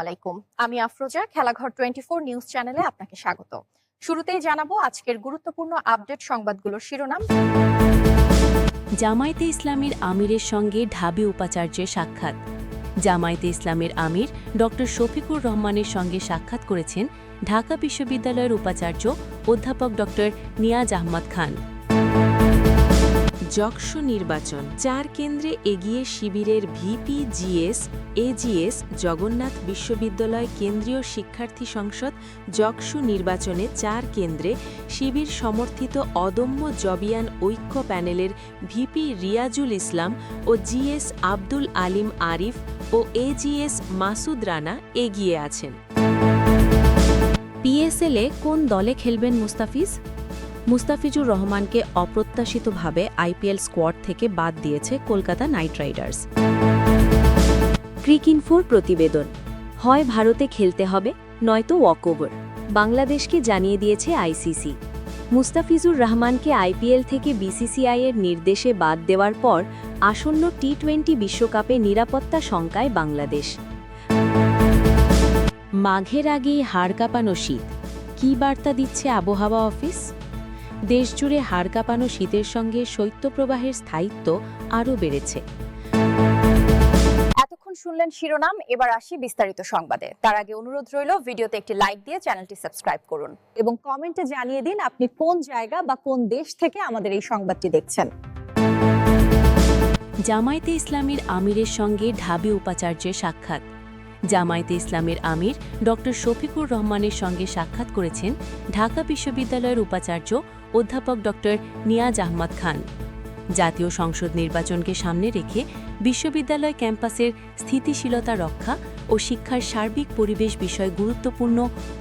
আলাইকুম। আমি আফরোজা, খেলাঘর 24 নিউজ চ্যানেলে আপনাকে স্বাগত। শুরুতেই জানাবো আজকের গুরুত্বপূর্ণ আপডেট সংবাদগুলোর শিরোনাম। জামায়াতে ইসলামীর আমিরের সঙ্গে ঢাবি উপাচার্যের সাক্ষাৎ। জামায়াতে ইসলামের আমির ডক্টর শফিকুর রহমানের সঙ্গে সাক্ষাৎ করেছেন ঢাকা বিশ্ববিদ্যালয়ের উপাচার্য অধ্যাপক ডক্টর নিয়াজ আহমদ খান। যক্ষ নির্বাচন, 4 কেন্দ্রে এগিয়ে শিবিরের ভিপি জিএস এজিএস। জগন্নাথ বিশ্ববিদ্যালয় কেন্দ্রীয় শিক্ষার্থী সংসদ যক্ষ নির্বাচনে 4 কেন্দ্রে শিবির সমর্থিত অদম্য জবিয়ান ঐক্য প্যানেলের ভিপি রিয়াজুল ইসলাম ও জিএস আব্দুল আলিম আরিফ ও এজিএস মাসুদ রানা এগিয়ে আছেন। পিএসএলে কোন দলে খেলবেন মুস্তাফিজ? মুস্তাফিজুর রহমানকে অপ্রত্যাশিতভাবে আইপিএল স্কোয়াড থেকে বাদ দিয়েছে কলকাতা নাইট রাইডার্স। ক্রিকইনফোর প্রতিবেদন, হয় ভারতে খেলতে হবে নয়তো ওয়াকওভার, বাংলাদেশকে জানিয়ে দিয়েছে আইসিসি। মুস্তাফিজুর রহমানকে আইপিএল থেকে বিসিসিআইয়ের নির্দেশে বাদ দেওয়ার পর আসন্ন টি-20 বিশ্বকাপে নিরাপত্তা শঙ্কায় বাংলাদেশ। মাঘের আগেই হাড় কাঁপানো শীত, কী বার্তা দিচ্ছে আবহাওয়া অফিস? দেশজুড়ে হাড় কাঁপানো শীতের সঙ্গে শৈত্যপ্রবাহের স্থায়িত্ব আরও বেড়েছে। এতক্ষণ শুনলেন শিরোনাম, এবার আসি বিস্তারিত সংবাদে। তার আগে অনুরোধ রইল ভিডিওতে একটি লাইক দিয়ে চ্যানেলটি সাবস্ক্রাইব করুন এবং কমেন্টে জানিয়ে দিন আপনি কোন জায়গা বা কোন দেশ থেকে আমাদের এই সংবাদটি দেখছেন। জামায়াতে ইসলামীর আমিরের সঙ্গে ঢাবি উপাচার্যের সাক্ষাৎ। জামায়াতে ইসলামের আমির ডক্টর শফিকুর রহমানের সঙ্গে সাক্ষাৎ করেছেন ঢাকা বিশ্ববিদ্যালয়ের উপাচার্য অধ্যাপক ডক্টর নিয়াজ আহমদ খান। জাতীয় সংসদ নির্বাচনকে সামনে রেখে বিশ্ববিদ্যালয় ক্যাম্পাসের স্থিতিশীলতা রক্ষা ও শিক্ষার সার্বিক পরিবেশ বিষয় গুরুত্বপূর্ণ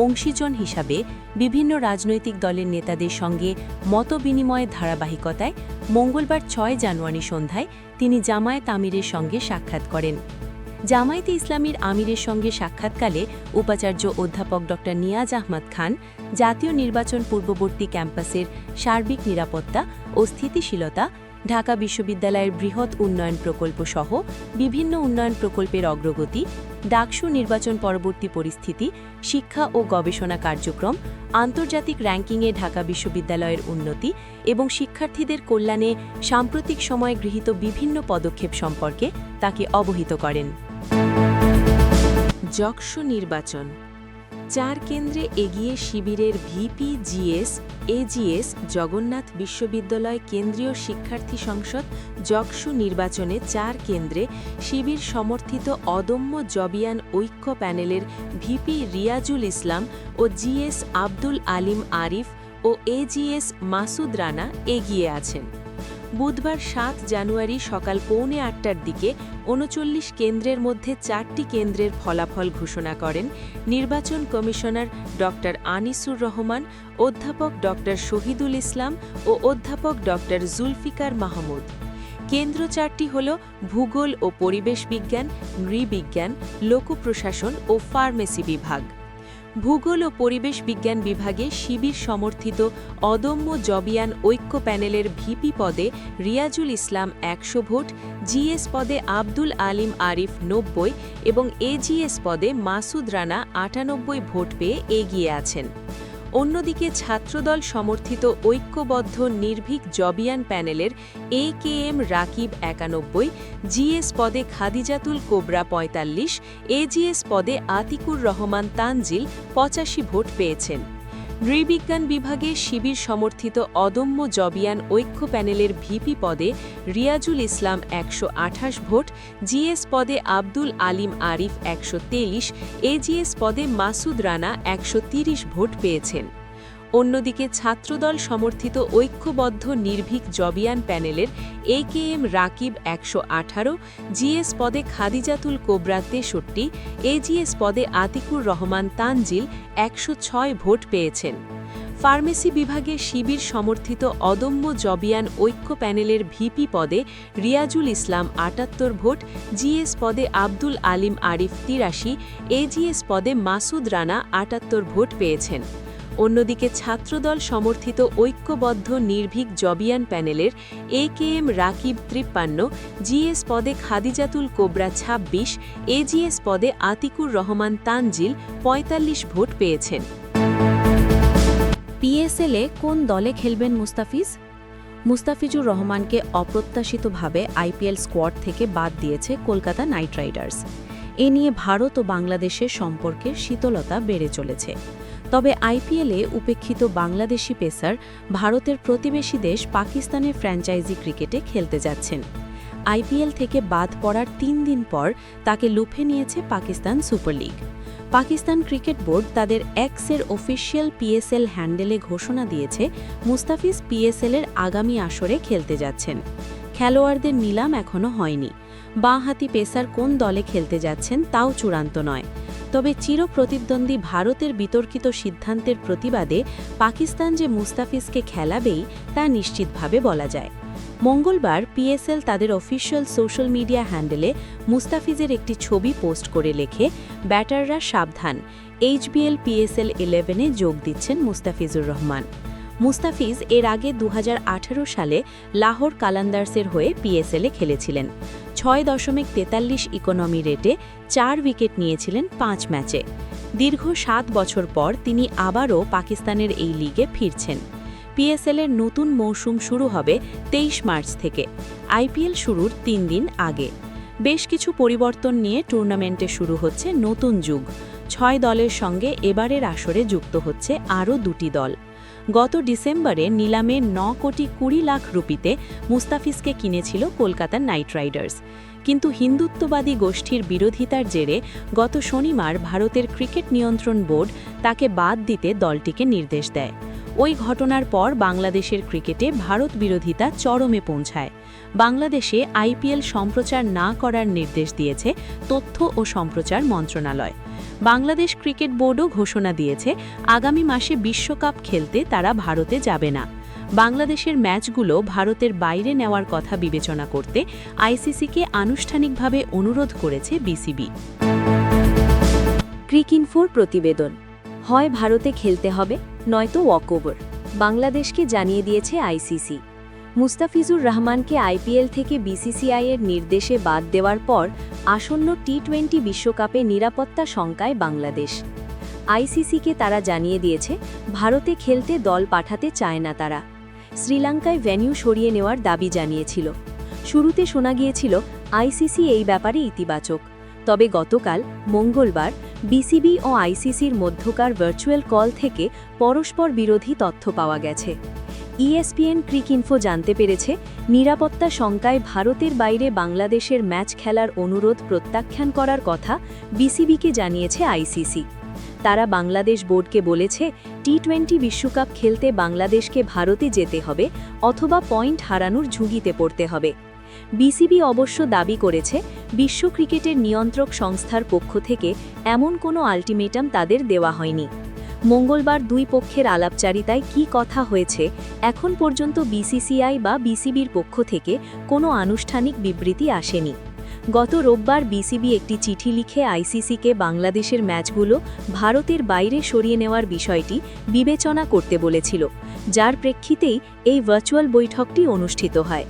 অংশীজন হিসাবে বিভিন্ন রাজনৈতিক দলের নেতাদের সঙ্গে মতবিনিময়ের ধারাবাহিকতায় মঙ্গলবার 6 জানুয়ারি সন্ধ্যায় তিনি জামায়াত আমিরের সঙ্গে সাক্ষাৎ করেন। জামায়াতে ইসলামীর আমিরের সঙ্গে সাক্ষাৎকালে উপাচার্য অধ্যাপক ডক্টর নিয়াজ আহমদ খান জাতীয় নির্বাচন পূর্ববর্তী ক্যাম্পাসের সার্বিক নিরাপত্তা ও স্থিতিশীলতা, ঢাকা বিশ্ববিদ্যালয়ের বৃহৎ উন্নয়ন প্রকল্প সহ বিভিন্ন উন্নয়ন প্রকল্পের অগ্রগতি, ডাকসু নির্বাচন পরবর্তী পরিস্থিতি, শিক্ষা ও গবেষণা কার্যক্রম, আন্তর্জাতিক র্যাঙ্কিংয়ে ঢাকা বিশ্ববিদ্যালয়ের উন্নতি এবং শিক্ষার্থীদের কল্যাণে সাম্প্রতিক সময়ে গৃহীত বিভিন্ন পদক্ষেপ সম্পর্কে তাকে অবহিত করেন। যক্ষ নির্বাচন, 4 কেন্দ্রে এগিয়ে শিবিরের ভিপি জিএস এজিএস। জগন্নাথ বিশ্ববিদ্যালয় কেন্দ্রীয় শিক্ষার্থী সংসদ যক্ষ নির্বাচনে 4 কেন্দ্রে শিবির সমর্থিত অদম্য জবিয়ান ঐক্য প্যানেলের ভিপি রিয়াজুল ইসলাম ও জিএস আব্দুল আলিম আরিফ ও এজিএস মাসুদ রানা এগিয়ে আছেন। বুধবার 7 জানুয়ারি সকাল 7:45টার দিকে 39 কেন্দ্রের মধ্যে 4টি কেন্দ্রের ফলাফল ঘোষণা করেন নির্বাচন কমিশনার ডক্টর আনিসুর রহমান, অধ্যাপক ডক্টর শহীদুল ইসলাম ও অধ্যাপক ডক্টর জুলফিকার মাহমুদ। কেন্দ্র 4টি হল ভূগোল ও পরিবেশ বিজ্ঞান, নৃবিজ্ঞান, লোকপ্রশাসন ও ফার্মেসি বিভাগ। ভূগোল ও পরিবেশ বিজ্ঞান বিভাগে শিবির সমর্থিত অদম্য জবিয়ান ঐক্য প্যানেলের ভিপি পদে রিয়াজুল ইসলাম 100 ভোট, জিএস পদে আব্দুল আলিম আরিফ 90 এবং এজিএস পদে মাসুদ রানা 98 ভোট পেয়ে এগিয়ে আছেন। অন্যদিকে ছাত্রদল সমর্থিত ঐক্যবদ্ধ নির্ভীক জবিয়ান প্যানেলের একেএম রাকিব 91, জিএস পদে খাদিজাতুল কোবরা 45, এজিএস পদে আতিকুর রহমান তানজিল 85 ভোট পেয়েছেন। নৃবিজ্ঞান বিভাগে শিবির সমর্থিত অদম্য জবিয়ান ঐক্য প্যানেলের ভিপি পদে রিয়াজুল ইসলাম 128 ভোট, জিএস পদে আব্দুল আলিম আরিফ 123, এজিএস পদে মাসুদ রানা 130 ভোট পেয়েছেন। অন্যদিকে ছাত্রদল সমর্থিত ঐক্যবদ্ধ নির্ভীক জবিয়ান প্যানেলের একেএম রাকিব 118, জিএস পদে খাদিজাতুল কোবরা 63, এজিএস পদে আতিকুর রহমান তানজিল 106 ভোট পেয়েছেন। ফার্মেসি বিভাগে শিবির সমর্থিত অদম্য জবিয়ান ঐক্য প্যানেলের ভিপি পদে রিয়াজুল ইসলাম 78 ভোট, জিএস পদে আব্দুল আলিম আরিফ 83, এজিএস পদে মাসুদ রানা 78 ভোট পেয়েছেন। অন্যদিকে ছাত্রদল সমর্থিত ঐক্যবদ্ধ নির্ভীক জবিয়ান প্যানেলের AKM রাকিব 53, জিএস পদে খাদিজাতুল কোবরা 26, এজিএস পদে আতিকুর রহমান তানজিল 45 ভোট পেয়েছেন। পিএসএলে কোন দলে খেলবেন মুস্তাফিজ? মুস্তাফিজুর রহমানকে অপ্রত্যাশিতভাবে আইপিএল স্কোয়াড থেকে বাদ দিয়েছে কলকাতা নাইট রাইডার্স। এ নিয়ে ভারত ও বাংলাদেশের সম্পর্কের শীতলতা বেড়ে চলেছে। তবে আইপিএলে উপেক্ষিত বাংলাদেশি পেসার ভারতের প্রতিবেশী দেশ পাকিস্তানের ফ্র্যাঞ্চাইজি ক্রিকেটে খেলতে যাচ্ছেন। আইপিএল থেকে বাদ পড়ার 3 দিন পর তাকে লুফে নিয়েছে Pakistan super league. Pakistan cricket board তাদের এক্সের অফিসিয়াল পিএসএল হ্যান্ডেলে ঘোষণা দিয়েছে মুস্তাফিজ পিএসএলের আগামী আসরে খেলতে যাচ্ছেন। খেলোয়াড়দের নিলাম এখনও হয়নি। বাঁহাতি পেসার কোন দলে খেলতে যাচ্ছেন তাও চূড়ান্ত নয়। তবে চিরপ্রতিদ্বন্দ্বী ভারতের বিতর্কিত সিদ্ধান্তের প্রতিবাদে পাকিস্তান যে মুস্তাফিজকে খেলাবেই তা নিশ্চিতভাবে বলা যায়। মঙ্গলবার পিএসএল তাদের অফিসিয়াল সোশ্যাল মিডিয়া হ্যান্ডেলে মুস্তাফিজের একটি ছবি পোস্ট করে লেখে, ব্যাটাররা সাবধান, এইচবিএল পিএসএল 11-এ যোগ দিচ্ছেন মুস্তাফিজুর রহমান। মুস্তাফিজ এর আগে 2018 সালে লাহোর কালান্দার্সের হয়ে পিএসএলে খেলেছিলেন। 6.43 ইকোনমি রেটে 4 উইকেট নিয়েছিলেন 5 ম্যাচে। দীর্ঘ 7 বছর পর তিনি আবারও পাকিস্তানের এই লিগে ফিরছেন। পিএসএলের নতুন মৌসুম শুরু হবে 23 মার্চ থেকে, আইপিএল শুরুর 3 দিন আগে। বেশ কিছু পরিবর্তন নিয়ে টুর্নামেন্টে শুরু হচ্ছে নতুন যুগ। 6 দলের সঙ্গে এবারের আসরে যুক্ত হচ্ছে আরও 2টি দল। গত ডিসেম্বরে নিলামে 9 কোটি 20 লাখ রুপিতে মুস্তাফিজকে কিনেছিল কলকাতা নাইট রাইডার্স। কিন্তু হিন্দুত্ববাদী গোষ্ঠীর বিরোধিতার জেরে গত শনিবার ভারতের ক্রিকেট নিয়ন্ত্রণ বোর্ড তাকে বাদ দিতে দলটিকে নির্দেশ দেয়। ওই ঘটনার পর বাংলাদেশের ক্রিকেটে ভারত বিরোধিতা চরমে পৌঁছায়। বাংলাদেশে আইপিএল সম্প্রচার না করার নির্দেশ দিয়েছে তথ্য ও সম্প্রচার মন্ত্রণালয়। বাংলাদেশ ক্রিকেট বোর্ডও ঘোষণা দিয়েছে আগামী মাসে বিশ্বকাপ খেলতে তারা ভারতে যাবে না। বাংলাদেশের ম্যাচগুলো ভারতের বাইরে নেওয়ার কথা বিবেচনা করতে আইসিসিকে আনুষ্ঠানিকভাবে অনুরোধ করেছে বিসিবি। ক্রিকইনফোর প্রতিবেদন, হয় ভারতে খেলতে হবে নয়তো ওয়াকওভার, বাংলাদেশকে জানিয়ে দিয়েছে আইসিসি। মুস্তাফিজুর রহমানকে আইপিএল থেকে বিসিসিআইয়ের নির্দেশে বাদ দেওয়ার পর আসন্ন টি20 বিশ্বকাপে নিরাপত্তা শঙ্কায় বাংলাদেশ। আইসিসিকে তারা জানিয়ে দিয়েছে ভারতে খেলতে দল পাঠাতে চায় না তারা। শ্রীলঙ্কায় ভেন্যু সরিয়ে নেওয়ার দাবি জানিয়েছিল। শুরুতে শোনা গিয়েছিল আইসিসি এই ব্যাপারে ইতিবাচক। তবে গতকাল মঙ্গলবার বিসিবি ও আইসিসির মধ্যকার ভার্চুয়াল কল থেকে পরস্পর বিরোধী তথ্য পাওয়া গেছে। ইএসপিএন ক্রিকইনফো জানতে পেরেছে নিরাপত্তা শঙ্কায় ভারতের বাইরে বাংলাদেশের ম্যাচ খেলার অনুরোধ প্রত্যাখ্যান করার কথা বিসিবিকে জানিয়েছে আইসিসি। তারা বাংলাদেশ বোর্ডকে বলেছে টি20 বিশ্বকাপ খেলতে বাংলাদেশকে ভারতে যেতে হবে অথবা পয়েন্ট হারানোর ঝুঁকিতে পড়তে হবে। বিসিবি অবশ্য দাবি করেছে বিশ্ব ক্রিকেটের নিয়ন্ত্রক সংস্থার পক্ষ থেকে এমন কোনো আল্টিমেটাম তাদের দেওয়া হয়নি। মঙ্গলবার দুই পক্ষের আলাপচারিতায় কী কথা হয়েছে এখন পর্যন্ত বিসিসিআই বা বিসিবির পক্ষ থেকে কোনো আনুষ্ঠানিক বিবৃতি আসেনি। গত রোববার বিসিবি একটি চিঠি লিখে আইসিসিকে বাংলাদেশের ম্যাচগুলো ভারতের বাইরে সরিয়ে নেওয়ার বিষয়টি বিবেচনা করতে বলেছিল, যার প্রেক্ষিতেই এই ভার্চুয়াল বৈঠকটি অনুষ্ঠিত হয়।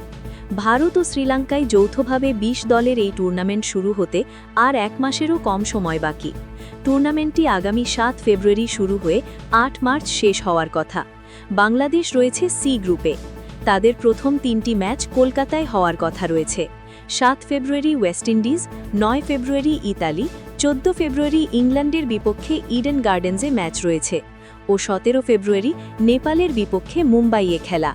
ভারত ও শ্রীলঙ্কায় যৌথভাবে 20 দলের এই টুর্নামেন্ট শুরু হতে আর 1 মাসেরও কম সময় বাকি। টুর্নামেন্টটি আগামী 7 ফেব্রুয়ারি শুরু হয়ে 8 মার্চ শেষ হওয়ার কথা। বাংলাদেশ রয়েছে সি গ্রুপে। তাদের প্রথম 3টি ম্যাচ কলকাতায় হওয়ার কথা রয়েছে। 7 ফেব্রুয়ারি ওয়েস্ট ইন্ডিজ, 9 ফেব্রুয়ারি ইতালি, 14 ফেব্রুয়ারি ইংল্যান্ডের বিপক্ষে ইডেন গার্ডেন্সে ম্যাচ রয়েছে ও 17 ফেব্রুয়ারি নেপালের বিপক্ষে মুম্বাইয়ে খেলা।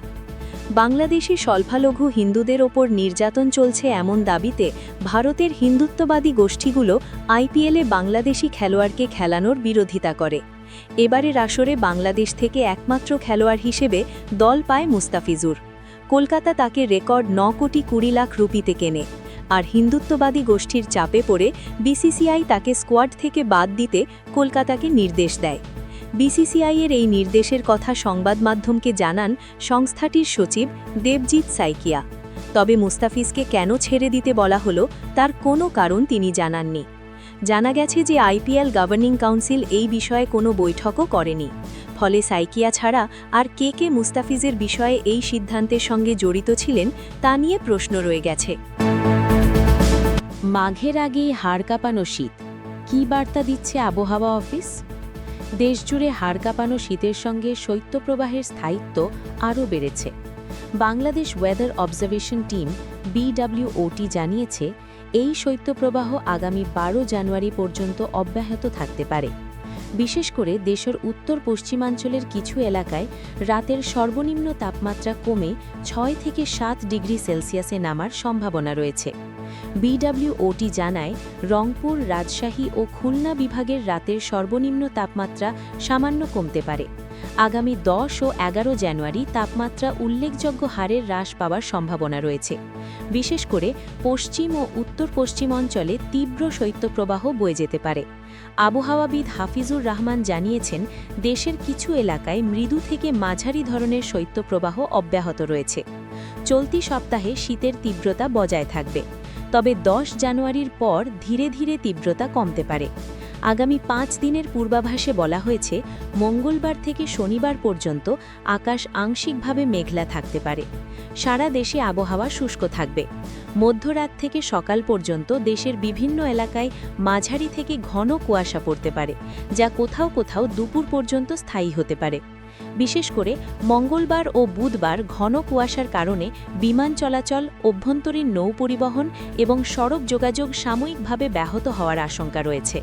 বাংলাদেশে সংখ্যালঘু হিন্দুদের ওপর নির্যাতন চলছে এমন দাবিতে ভারতের হিন্দুত্ববাদী গোষ্ঠীগুলো আইপিএলে বাংলাদেশি খেলোয়াড়কে খেলানোর বিরোধিতা করে। এবারের আসরে বাংলাদেশ থেকে একমাত্র খেলোয়াড় হিসেবে দল পায় মুস্তাফিজুর। কলকাতা তাকে রেকর্ড 9 কোটি 20 লাখ রুপিতে কেনে, আর হিন্দুত্ববাদী গোষ্ঠীর চাপে পড়ে বিসিসিআই তাকে স্কোয়াড থেকে বাদ দিতে কলকাতাকে নির্দেশ দেয়। বিসিসিআইয়ের এই নির্দেশের কথা সংবাদ মাধ্যমকে জানান সংস্থাটির সচিব দেবজিৎ সাইকিয়া। তবে মুস্তাফিজকে কেন ছেড়ে দিতে বলা হলো তার কোনো কারণ তিনি জানাননি। জানা গেছে যে আইপিএল গভর্নিং কাউন্সিল এই বিষয়ে কোনো বৈঠকও করেনি। ফলে সাইকিয়া ছাড়া আর কে মুস্তাফিজের বিষয়ে এই সিদ্ধান্তের সঙ্গে জড়িত ছিলেন তা নিয়ে প্রশ্ন রয়ে গেছে। মাঘের আগেই হাড় কাঁপানো শীত, কী বার্তা দিচ্ছে আবহাওয়া অফিস? দেশজুড়ে হাড় কাঁপানো শীতের সঙ্গে শৈত্যপ্রবাহের স্থায়িত্ব আরও বেড়েছে। Bangladesh weather observation team BWOT জানিয়েছে, এই শৈত্যপ্রবাহ আগামী 12 জানুয়ারি পর্যন্ত অব্যাহত থাকতে পারে। বিশেষ করে দেশের উত্তর পশ্চিমাঞ্চলের কিছু এলাকায় রাতের সর্বনিম্ন তাপমাত্রা কমে 6 থেকে 7 ডিগ্রি সেলসিয়াসে নামার সম্ভাবনা রয়েছে। BWOT জানায়, রংপুর, রাজশাহী ও খুলনা বিভাগের রাতের সর্বনিম্ন তাপমাত্রা সামান্য কমতে পারে। আগামী 10 ও 11 জানুয়ারি তাপমাত্রা উল্লেখযোগ্য হারে হ্রাস পাওয়ার সম্ভাবনা রয়েছে। বিশেষ করে পশ্চিম ও উত্তর পশ্চিম অঞ্চলে তীব্র শৈত্যপ্রবাহ বয়ে যেতে পারে। আবহাওয়াবিদ হাফিজুর রহমান জানিয়েছেন, দেশের কিছু এলাকায় মৃদু থেকে মাঝারি ধরনের শৈত্যপ্রবাহ অব্যাহত রয়েছে। চলতি সপ্তাহে শীতের তীব্রতা বজায় থাকবে, তবে 10 জানুয়ারির পর ধীরে ধীরে তীব্রতা কমতে পারে। আগামী 5 দিনের পূর্বাভাসে বলা হয়েছে, মঙ্গলবার থেকে শনিবার পর্যন্ত আকাশ আংশিকভাবে মেঘলা থাকতে পারে। সারা দেশে আবহাওয়া শুষ্ক থাকবে। মধ্যরাত থেকে সকাল পর্যন্ত দেশের বিভিন্ন এলাকায় মাঝারি থেকে ঘন কুয়াশা পড়তে পারে, যা কোথাও কোথাও দুপুর পর্যন্ত স্থায়ী হতে পারে। বিশেষ করে মঙ্গলবার ও বুধবার ঘন কুয়াশার কারণে বিমান চলাচল, অভ্যন্তরীণ নৌ পরিবহন এবং সড়ক যোগাযোগ সাময়িকভাবে ব্যাহত হওয়ার আশঙ্কা রয়েছে।